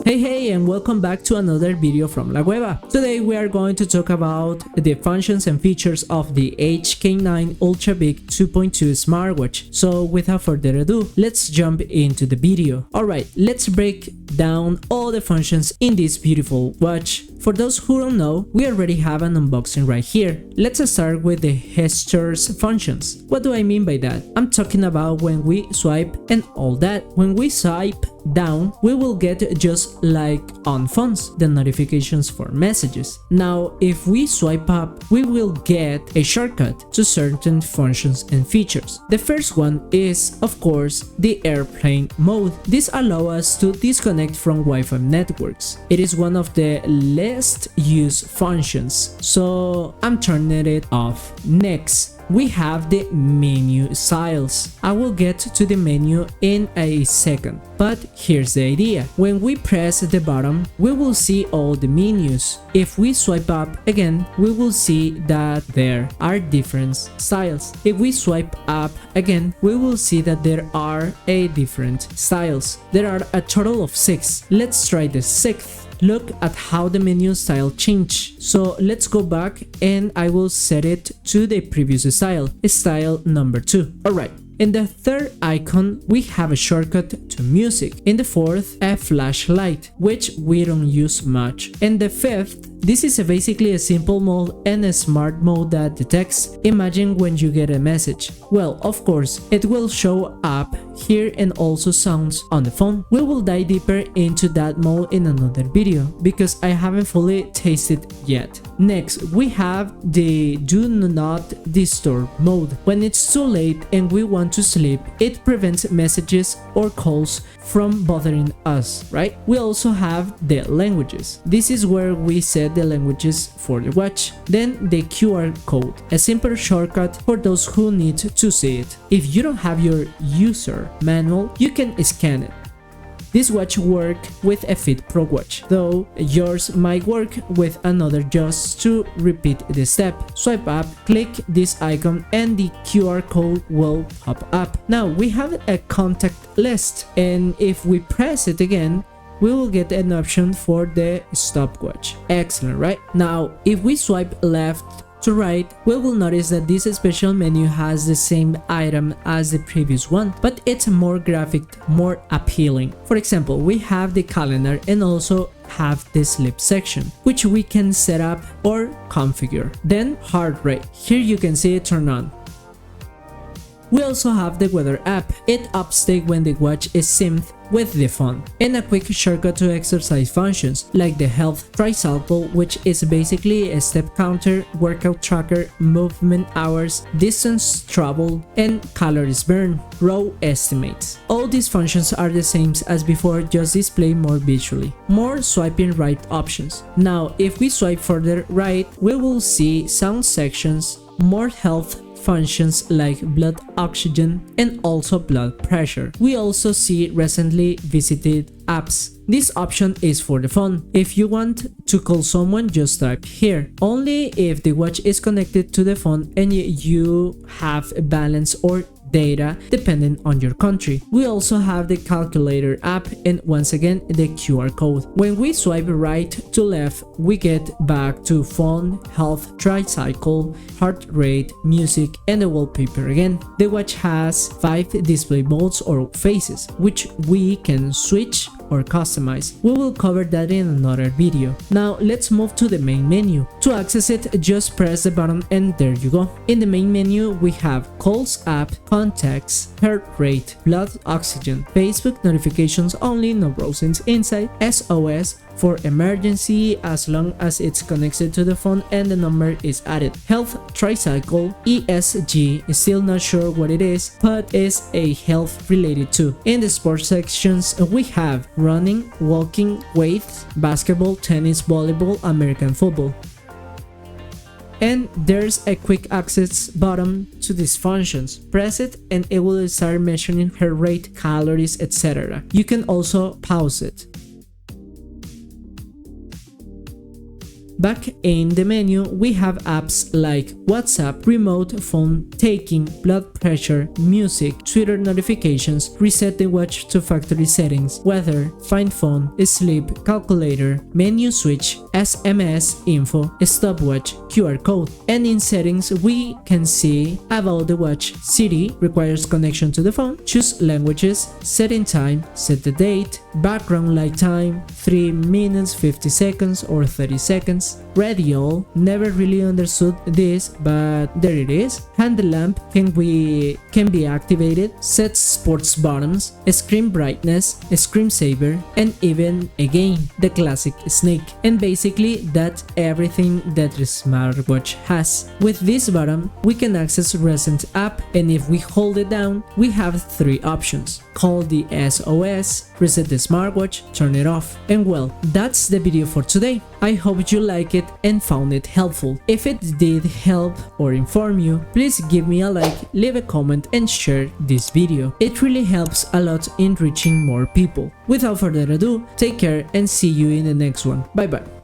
Hey and welcome back to another video from La WEBA. Today we are going to talk about the functions and features of the HK9 Ultra Big 2.2 smartwatch. So without further ado, let's jump into the video. Alright, let's break down all the functions in this beautiful watch. For those who don't know, we already have an unboxing right here. Let's start with the gestures functions. What do I mean by that? I'm talking about when we swipe and all that. When we swipe down, we will get just like on phones, the notifications for messages. Now, if we swipe up, we will get a shortcut to certain functions and features. The first one is, of course, the airplane mode. This allows us to disconnect from Wi-Fi networks. It is one of the least used functions, so I'm turning it off. Next, we have the menu styles. I will get to the menu in a second, but here's the idea. When we press the button, we will see all the menus. If we swipe up again, we will see that there are different styles. If we swipe up again, we will see that there are different styles. There are a total of 6. Let's try the 6th. Look at how the menu style changed. So let's go back and I will set it to the previous style number 2. Alright. In the third icon, we have a shortcut to music. In the fourth, a flashlight, which we don't use much. In the fifth, this is basically a simple mode and a smart mode that detects. Imagine when you get a message. Well, of course, it will show up here and also sounds on the phone. We will dive deeper into that mode in another video because I haven't fully tasted yet. Next, we have the do not disturb mode. When it's too late and we want to sleep, it prevents messages or calls from bothering us, right? We also have the languages. This is where we set the languages for the watch. Then the QR code, a simple shortcut for those who need to see it. If you don't have your user manual, you can scan it. This watch works with a Fit Pro watch, though yours might work with another. Just to repeat the step, swipe up, click this icon and the QR code will pop up. Now we have a contact list, and if we press it again, we will get an option for the stopwatch. Excellent, right? Now if we swipe left to right, we will notice that this special menu has the same item as the previous one, but it's more graphic, more appealing. For example, we have the calendar and also have the sleep section, which we can set up or configure. Then heart rate, here you can see it turn on. We also have the weather app. It updates when the watch is synced with the phone, and a quick shortcut to exercise functions like the health tricycle, which is basically a step counter, workout tracker, movement hours, distance traveled, and calories burned, raw estimates. All these functions are the same as before, just displayed more visually. More swiping right options. Now if we swipe further right, we will see sound sections, more health functions like blood oxygen and also blood pressure. We also see recently visited apps. This option is for the phone. If you want to call someone, just type here. Only if the watch is connected to the phone and you have a balance or data depending on your country. We also have the calculator app and once again the QR code. When we swipe right to left, we get back to phone, health, tricycle, heart rate, music, and the wallpaper again. The watch has 5 display modes or phases, which we can switch or customize. We will cover that in another video. Now let's move to the main menu. To access it, just press the button and there you go. In the main menu, we have calls app, contacts, heart rate, blood oxygen, Facebook notifications only, no browsing inside, SOS for emergency as long as it's connected to the phone and the number is added, health tricycle, ESG, still not sure what it is, but is a health related to. In the sports sections, we have running, walking, weights, basketball, tennis, volleyball, American football. And there's a quick access button to these functions. Press it and it will start measuring heart rate, calories, etc. You can also pause it. Back in the menu, we have apps like WhatsApp, remote phone taking, blood pressure, music, Twitter notifications, reset the watch to factory settings, weather, find phone, sleep, calculator, menu switch, SMS info, stopwatch, QR code. And in settings, we can see about the watch. Siri requires connection to the phone, choose languages, setting time, set the date, background light time, 3 minutes 50 seconds or 30 seconds, radio, never really understood this, but there it is. Hand lamp can be activated, set sports buttons, screen brightness, screen saver, and even again the classic snake. And basically that's everything that the smartwatch has. With this button we can access recent app, and if we hold it down we have 3 options: call the SOS, reset the smartwatch, turn it off. And well, that's the video for today. I hope you like it and found it helpful. If it did help or inform you, please give me a like, leave a comment and share this video. It really helps a lot in reaching more people. Without further ado, take care and see you in the next one. Bye bye.